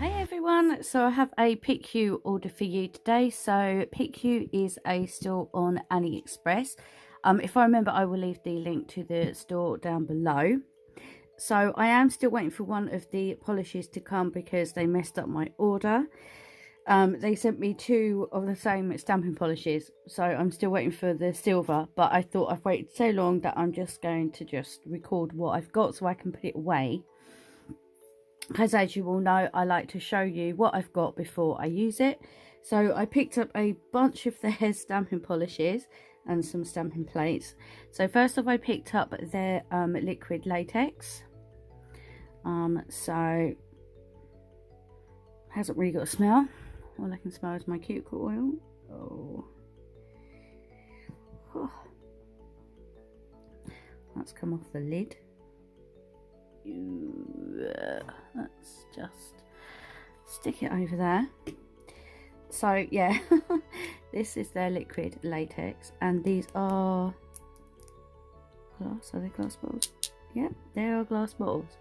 Hey everyone, so I have a Picyou order for you today. So Picyou is a store on Aliexpress. If I remember, I will leave the link to the store down below. So I am still waiting for one of the polishes to come because they messed up my order. They sent me two of the same stamping polishes, so I'm still waiting for the silver, but I thought I've waited so long that I'm just going to record what I've got so I can put it away. Because as you all know, I like to show you what I've got before I use it. So I picked up a bunch of their stamping polishes and some stamping plates. So first off, I picked up their liquid latex. So hasn't really got a smell. All I can smell is my cuticle oil. Oh. That's come off the lid. Let's just stick it over there. So yeah, this is their liquid latex, and these are glass. Are they glass bottles? Yeah, they are glass bottles.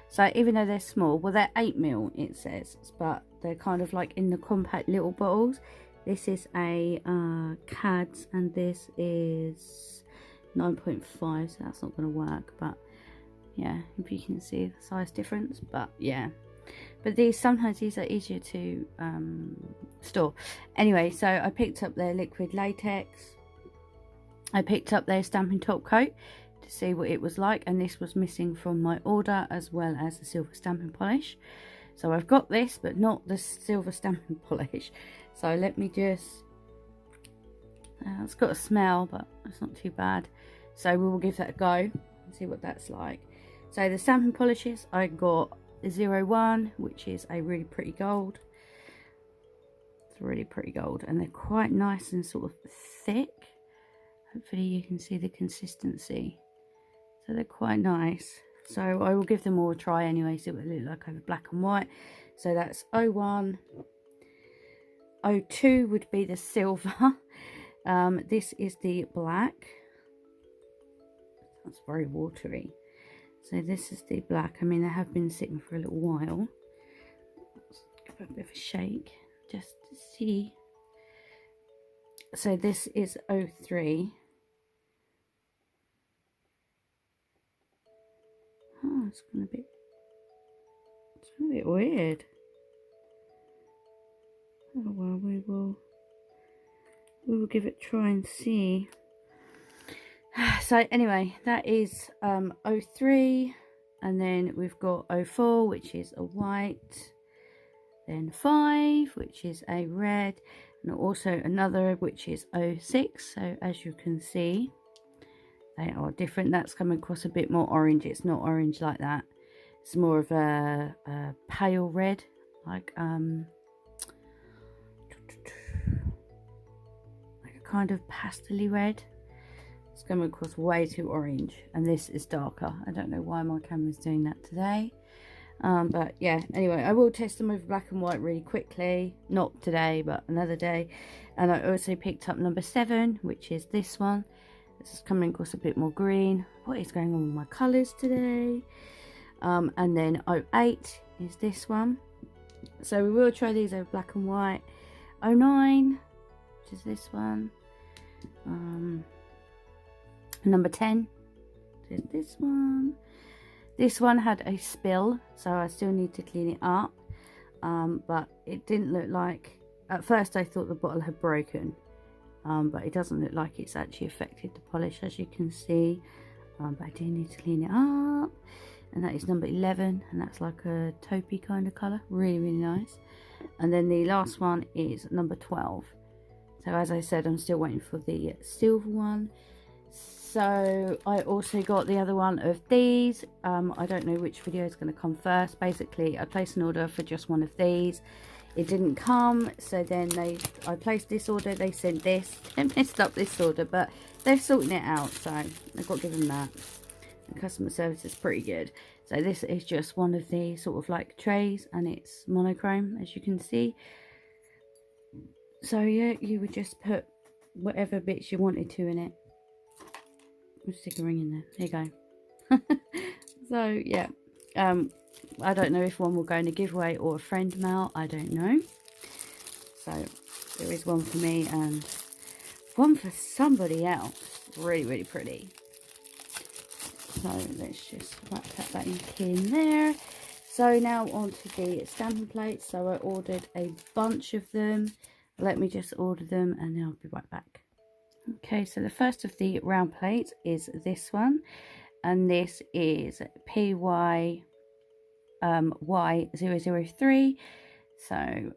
So even though they're small, well, they're 8mm it says, but they're kind of like in the compact little bottles. This is a CADS, and this is 9.5, so that's not going to work, but yeah, if you can see the size difference. But yeah, but sometimes these are easier to store. Anyway, so I picked up their liquid latex. I picked up their stamping top coat to see what it was like, and this was missing from my order, as well as the silver stamping polish. So I've got this, but not the silver stamping polish. So let me just it's got a smell, but it's not too bad, so we will give that a go and see what that's like. So the stamping polishes, I got the 01, which is a really pretty gold. It's really pretty gold, and they're quite nice and sort of thick. Hopefully you can see the consistency. So they're quite nice. So I will give them all a try anyway, see what they look like over black and white. So that's 01. 02 would be the silver. This is the black. That's very watery. So this is the black. I mean, they have been sitting for a little while. Let's give it a bit of a shake just to see. So this is 03. Oh, it's gonna be a bit weird. Oh well, we will give it a try and see. So anyway, that is 03, and then we've got 04, which is a white, then 5, which is a red, and also another which is 06. So as you can see, they are different. That's coming across a bit more orange. It's not orange like that. It's more of a pale red, like a kind of pastel-y red. It's coming across way too orange, and this is darker. I don't know why my camera's doing that today, but yeah, anyway, I will test them over black and white really quickly, not today but another day. And I also picked up number 7, which is this one. This is coming across a bit more green. What is going on with my colours today? And then 08 is this one. So we will try these over black and white. 09, which is this one. Number 10 is this one. This one had a spill, so I still need to clean it up, but it didn't look like, at first I thought the bottle had broken, but it doesn't look like it's actually affected the polish, as you can see. But I do need to clean it up. And that is number 11, and that's like a taupey kind of colour, really nice. And then the last one is number 12. So as I said, I'm still waiting for the silver one. So I also got the other one of these. I don't know which video is going to come first. Basically, I placed an order for just one of these. It didn't come, so then I placed this order. They sent this. They messed up this order, but they're sorting it out, so I've got to give them that. The customer service is pretty good. So this is just one of the sort of like trays, and it's monochrome, as you can see. So yeah, you would just put whatever bits you wanted to in it. We'll stick a ring in there. There you go. So yeah, I don't know if one will go in a giveaway or a friend mail. I don't know. So there is one for me and one for somebody else. Really, really pretty. So let's just wrap that ink in there. So now on to the stamping plates. So I ordered a bunch of them. Let me just order them and then I'll be right back. Okay, so the first of the round plates is this one. And this is PY Y003. So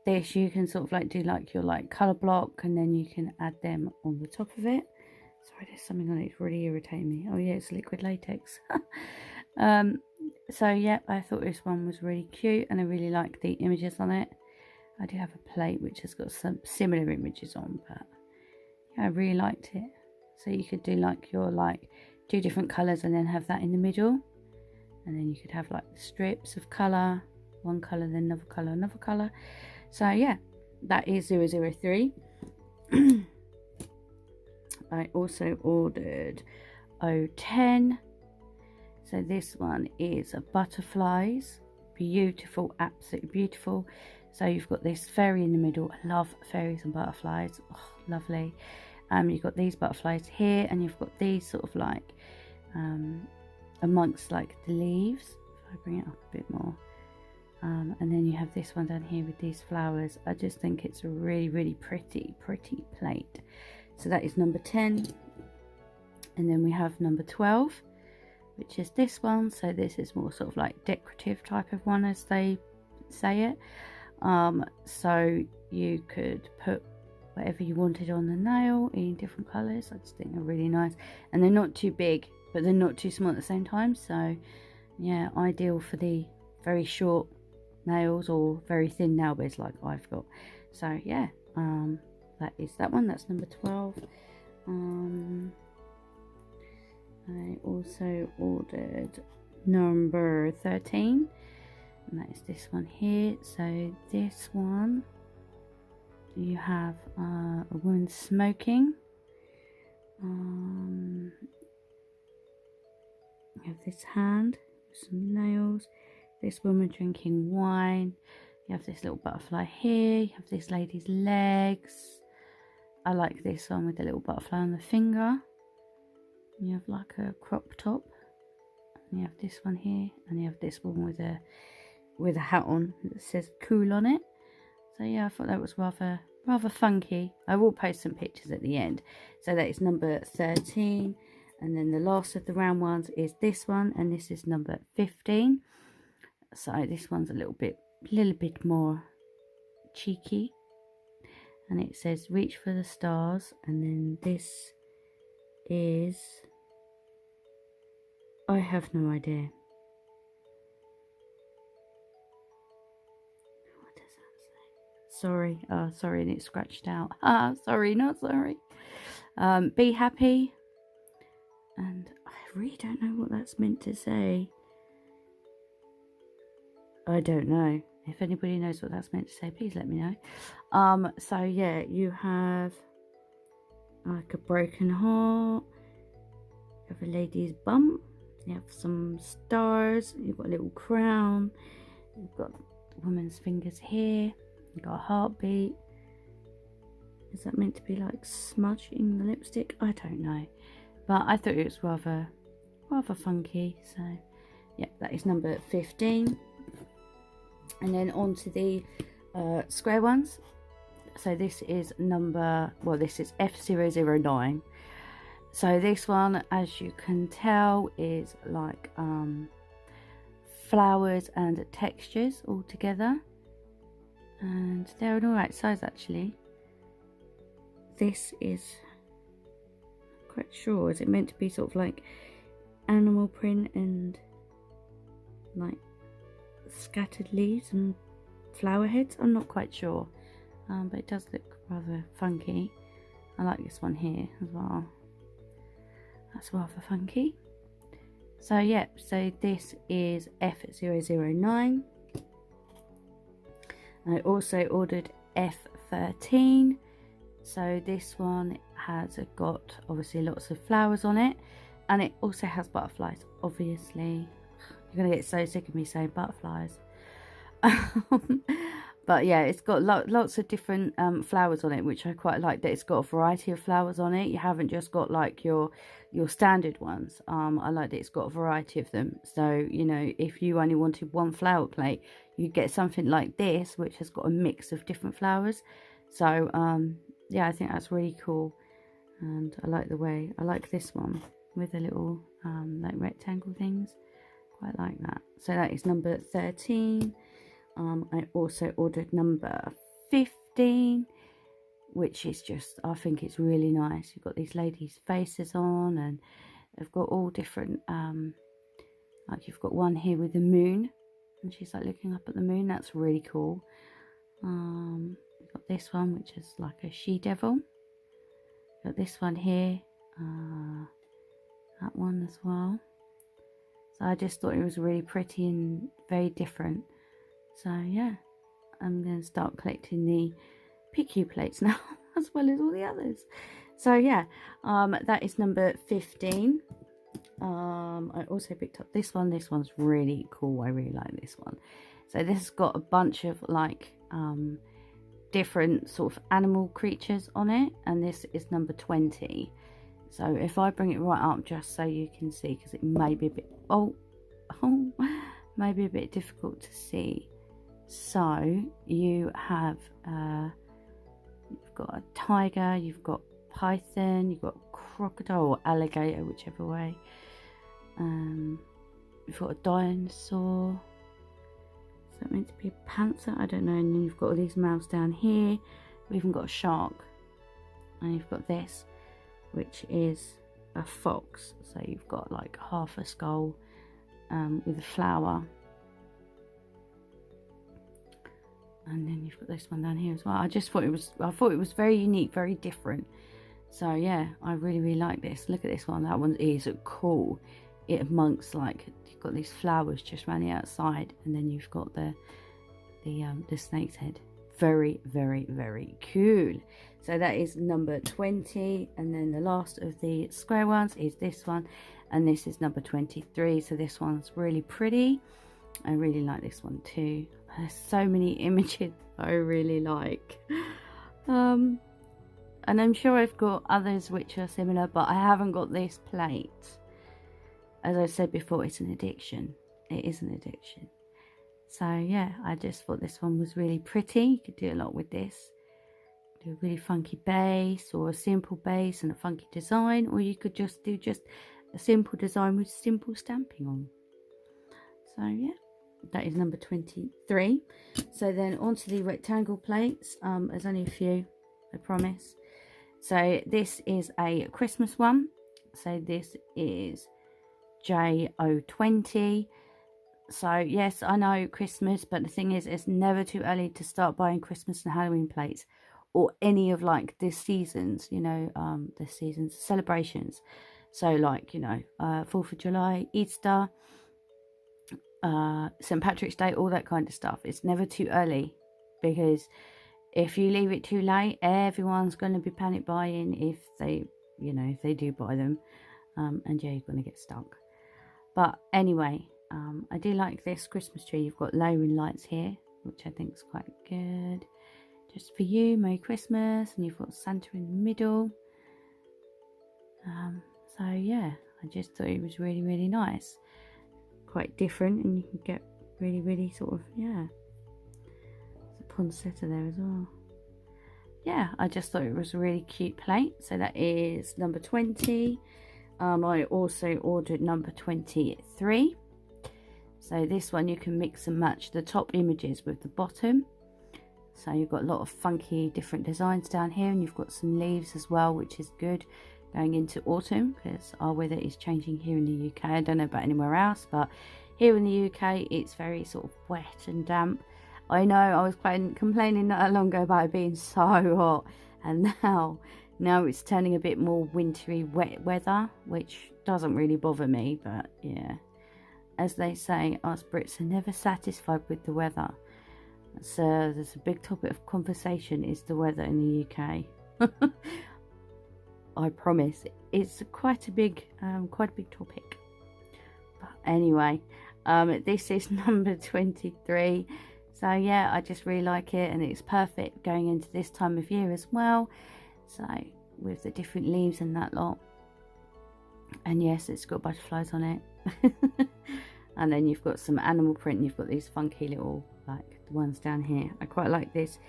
this you can sort of like do like your like color block, and then you can add them on the top of it. Sorry, there's something on it, it's really irritating me. Oh yeah, it's liquid latex. So yeah, I thought this one was really cute and I really like the images on it. I do have a plate which has got some similar images on, but yeah, I really liked it. So you could do like your like 2 different colors and then have that in the middle, and then you could have like strips of color, one color, then another color, another color. So yeah, that is 003. I also ordered 010. So this one is butterflies. Beautiful, absolutely beautiful. So you've got this fairy in the middle. I love fairies and butterflies. Oh, lovely. You've got these butterflies here, and you've got these sort of like amongst like the leaves. If I bring it up a bit more. And then you have this one down here with these flowers. I just think it's a really, really pretty plate. So that is number 10. And then we have number 12, which is this one. So this is more sort of like decorative type of one, as they say it. So you could put whatever you wanted on the nail in different colors. I just think they're really nice, and they're not too big, but they're not too small at the same time. So yeah, ideal for the very short nails or very thin nail beds like I've got. So yeah, that is that one. That's number 12. I also ordered number 13, and that is this one here. So this one, you have a woman smoking. You have this hand with some nails, this woman drinking wine, you have this little butterfly here, you have this lady's legs. I like this one with the little butterfly on the finger. You have like a crop top, and you have this one here, and you have this one with a hat on that says cool on it. So yeah, I thought that was rather funky. I will post some pictures at the end. So that is number 13, and then the last of the round ones is this one, and this is number 15. So this one's a little bit more cheeky, and it says reach for the stars, and then this is, I have no idea. What does that say? Sorry. Oh, sorry, and it's scratched out. Sorry, not sorry. Be happy. And I really don't know what that's meant to say. I don't know. If anybody knows what that's meant to say, please let me know. So yeah, you have like a broken heart, you have a lady's bum, you have some stars, you've got a little crown, you've got the woman's fingers here, you've got a heartbeat. Is that meant to be like smudging the lipstick? I don't know, but I thought it was rather funky. So yeah, that is number 15. And then on to the square ones. So this is this is F009. So this one, as you can tell, is like flowers and textures all together, and they're an alright size actually. This is, not quite sure, is it meant to be sort of like animal print and like scattered leaves and flower heads? I'm not quite sure, but it does look rather funky. I like this one here as well. That's rather funky. So yeah, so this is F009. I also ordered F13. So this one has got obviously lots of flowers on it, and it also has butterflies, obviously. You're gonna get so sick of me saying butterflies. But yeah, it's got lots of different flowers on it, which I quite like, that it's got a variety of flowers on it. You haven't just got like your standard ones. I like that it's got a variety of them. So, you know, if you only wanted one flower plate, you get something like this, which has got a mix of different flowers. So yeah, I think that's really cool. And I like the way, I like this one with the little like rectangle things. Quite like that. So that is number 13. I also ordered number 15, which is just, I think it's really nice. You've got these ladies' faces on, and they've got all different, like you've got one here with the moon, and she's like looking up at the moon. That's really cool. We've got this one, which is like a she-devil. Got this one here, that one as well. So I just thought it was really pretty and very different. So yeah, I'm going to start collecting the Picyou plates now, as well as all the others. So yeah, that is number 15. I also picked up this one. This one's really cool. I really like this one. So this has got a bunch of like different sort of animal creatures on it, and this is number 20. So if I bring it right up just so you can see, because it may be a bit maybe a bit difficult to see. So you have you've got a tiger, you've got python, you've got crocodile or alligator, whichever way. You've got a dinosaur. Is that meant to be a panther? I don't know. And then you've got all these mouths down here. We've even got a shark, and you've got this, which is a fox. So you've got like half a skull with a flower. And then you've got this one down here as well. I thought it was very unique, very different. So yeah, I really like this. Look at this one. That one is cool. It amongst, like, you've got these flowers just around the outside, and then you've got the snake's head. Very cool. So that is number 20, and then the last of the square ones is this one, and this is number 23. So this one's really pretty. I really like this one too. There's so many images I really like. And I'm sure I've got others which are similar, but I haven't got this plate. As I said before, it's an addiction. It is an addiction. So yeah, I just thought this one was really pretty. You could do a lot with this. Do a really funky base, or a simple base and a funky design, or you could just do a simple design with simple stamping on. So yeah, that is number 23. So then onto the rectangle plates. There's only a few, I promise. So this is a Christmas one. So this is JO20. So yes, I know Christmas, but the thing is, it's never too early to start buying Christmas and Halloween plates, or any of like the seasons, you know, the seasons celebrations. So like, you know, 4th of July, Easter, St. Patrick's Day, all that kind of stuff. It's never too early, because if you leave it too late, everyone's going to be panic buying if they, you know, if they do buy them, and yeah, you're going to get stuck. But anyway, I do like this Christmas tree. You've got layering lights here, which I think is quite good. Just for you, Merry Christmas. And you've got Santa in the middle. So yeah, I just thought it was really nice. Quite different, and you can get really sort of, yeah. There's a poinsettia there as well. Yeah, I just thought it was a really cute plate. So that is number 20. I also ordered number 23. So this one you can mix and match the top images with the bottom. So you've got a lot of funky different designs down here, and you've got some leaves as well, which is good going into autumn, because our weather is changing here in the UK. I don't know about anywhere else, but here in the UK it's very sort of wet and damp. I know I was complaining not long ago about it being so hot, and now it's turning a bit more wintry wet weather, which doesn't really bother me. But yeah, as they say, us Brits are never satisfied with the weather. So there's a big topic of conversation, is the weather in the UK. I promise it's quite a big topic. But anyway, This is number 23. So yeah, I just really like it, and it's perfect going into this time of year as well. So with the different leaves and that lot. And yes, it's got butterflies on it. And then you've got some animal print, and you've got these funky little, like the ones down here. I quite like this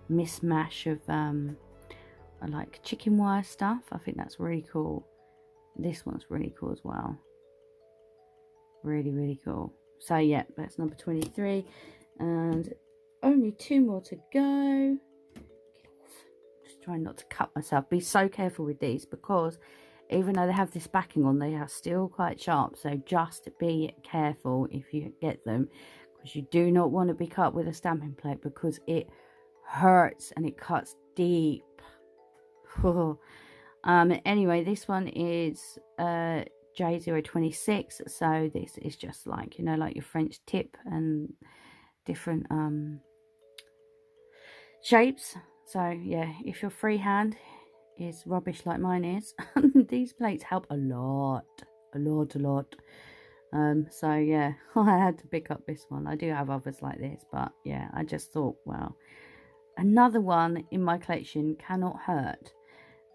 mismatch of I like chicken wire stuff. I think that's really cool. This one's really cool as well. Really, really cool. So yeah, that's number 23. And only 2 more to go. Get off. Just trying not to cut myself. Be so careful with these, because even though they have this backing on, they are still quite sharp. So just be careful if you get them, because you do not want to be cut with a stamping plate, because it hurts and it cuts deep. Anyway, this one is J026. So this is just like, you know, like your French tip and different shapes. So yeah, if your freehand is rubbish like mine is, these plates help a lot. So yeah, I had to pick up this one. I do have others like this, but yeah, I just thought, well, another one in my collection cannot hurt.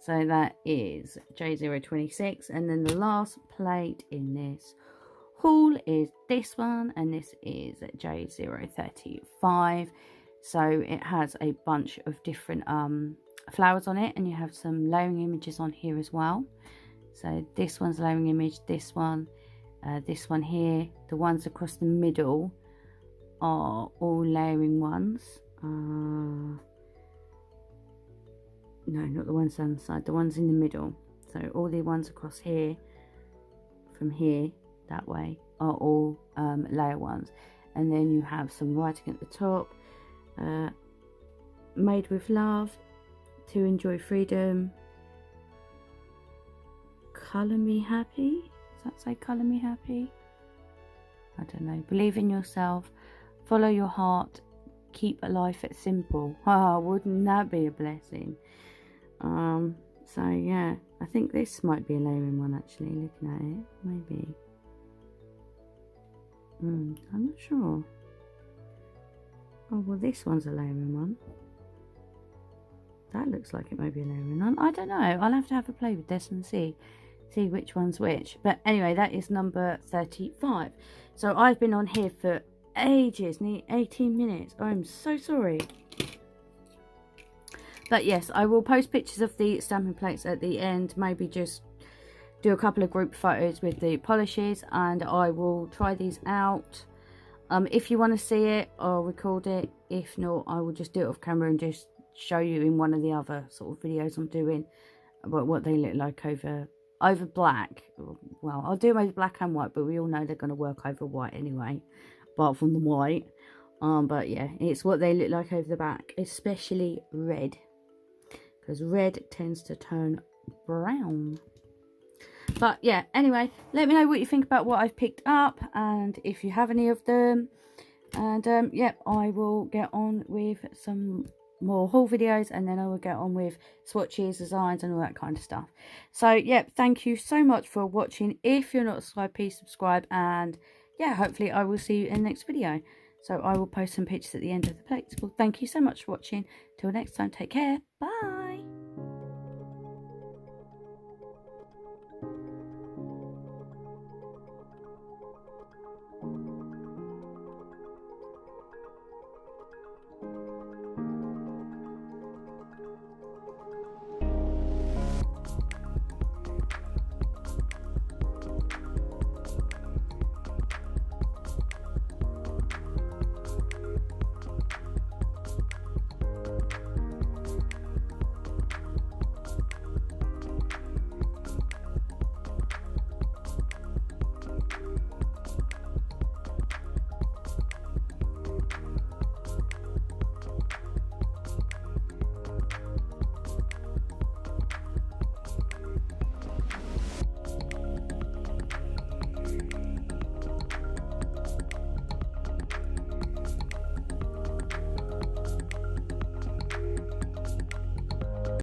So that is J026. And then the last plate in this haul is this one, and this is J035. So it has a bunch of different flowers on it, and you have some layering images on here as well. So this one's layering image, this one here. The ones across the middle are all layering ones. No, not the ones down the side, the ones in the middle. So all the ones across here, from here that way, are all layer ones. And then you have some writing at the top. Made with love, to enjoy freedom, colour me happy. Does that say colour me happy? I don't know. Believe in yourself, follow your heart, keep life simple. Ah, wouldn't that be a blessing? So yeah, I think this might be a layering one, actually, looking at it. Maybe. I'm not sure. Oh, well, this one's a layering one. That looks like it might be a layering one. I don't know. I'll have to have a play with this and see which one's which. But anyway, that is number 35. So I've been on here for ages, nearly 18 minutes. I'm so sorry. But yes, I will post pictures of the stamping plates at the end. Maybe just do a couple of group photos with the polishes, and I will try these out. If you want to see it, I'll record it. If not, I will just do it off camera and just show you in one of the other sort of videos I'm doing about what they look like over black. Well, I'll do them over black and white, but we all know they're going to work over white anyway, apart from the white. But yeah, it's what they look like over the back, especially red, because red tends to turn brown. But yeah, anyway, let me know what you think about what I've picked up, and if you have any of them. And yeah, I will get on with some more haul videos, and then I will get on with swatches, designs, and all that kind of stuff. So yeah, thank you so much for watching. If you're not subscribed, please subscribe, and yeah, hopefully I will see you in the next video. So I will post some pictures at the end of the plates. Well, thank you so much for watching. Till next time, take care. Bye.